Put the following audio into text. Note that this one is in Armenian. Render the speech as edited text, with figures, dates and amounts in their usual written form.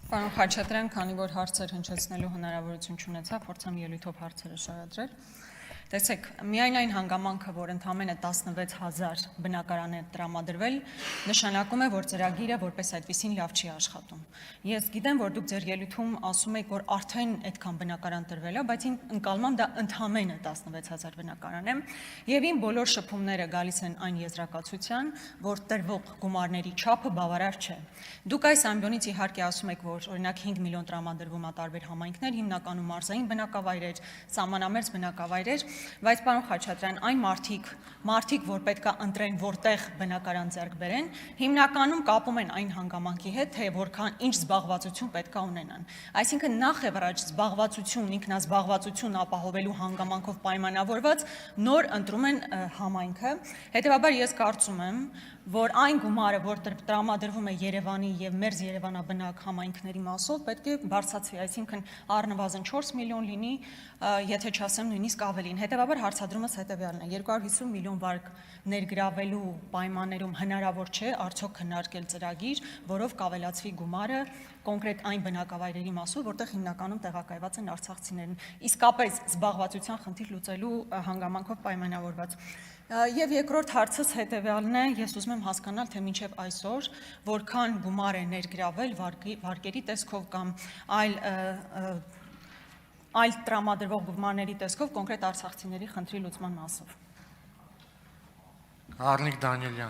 Պարոն Խաչատրյան, քանի որ հարցեր հնչեցնելու հնարավորություն չունեցա, փորձեմ ելույթով հարցերը շարադրել։ Տեսեք, միայն այն հանգամանքը, որ ընդամենը 16,000 բնակարան է տրամադրվել, նշանակում է, որ ծրագիրը որպես այդպիսին լավ չի աշխատում։ Ես գիտեմ, որ դուք ձեր ելույթում ասում եք, որ արդեն այդքան բնակարան տրվել է, բայց ընկալմամբ դա ընդամենը 16,000 բնակարան է, եւ իմ բոլոր շփումները գալիս են այն եզրակացության, որ տրվող գումարների չափը բավարար չէ։ Դուք այս ամբիոնից իհարկե ասում եք, որ օրինակ 5 միլիոն տրամադրվում է տարբեր համայնքներ, հիմնականում մարզային բնակավայրեր, սահմանամերձ բնակավայրեր, բայց պարոն Խաչատրյան, այն մարդիկ, որ պետք է ընտրեն, որտեղ բնակարան ձեռք բերեն, հիմնականում կապում են այն հանգամանքի հետ, թե որքան ինչ զբաղվածություն պետք է ունենան։ Այսինքն նախ եւ առաջ զբաղվածություն, ինքնազբաղվածություն ապահովելու հանգամանքով պայմանավորված նոր ընտրում են համայնքը։ Հետևաբար ես կարծում եմ, որ այն գումարը, որ տրամադրվում է Երևանի եւ մերձ Երևանաբնակ համայնքների մասով, պետք է բարձրացվի, այսինքն առնվազն 4 միլիոն լինի, եթե չասեմ նույնիսկ ավելին։ Հետևաբար հարցադրումս հետեւյալն է. 250 միլիոն վարկ ներգրավելու պայմաններում հնարավոր չէ արդյոք քննարկել ծրագիր, որով կավելացվի գումարը կոնկրետ այն բնակավայրերի մասով, որտեղ հիմնականում տեղակայված են արցախցիներն, իսկապես զբաղվածության խնդիր լուծելու հանգամանքով պայմանավորված։ Եվ երկրորդ հարցս հետևյալն է, ես ուզում եմ հասկանալ, թե մինչև այսօր որքան գումար է ներգրավել վարկերի տեսքով կամ այլ տրամադրվող գումարների տեսքով կոնկրետ արցախցիների խնդրի լուծման մասով։ Արնիկ Դանիելյան